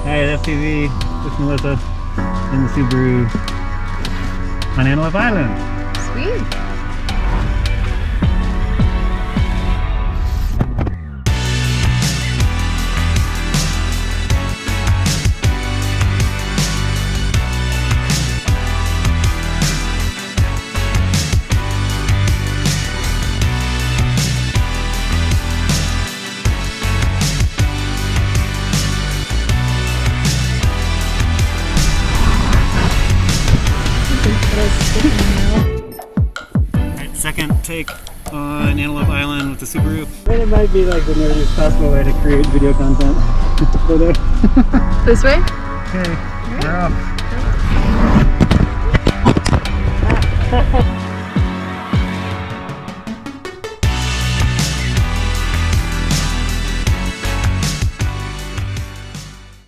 at FPV with Melissa in the Subaru on Antelope Island. Sweet. Alright, second take on Antelope Island with the Subaru. And it might be like the nerdiest possible way to create video content. Photo. This way? Okay, we're off.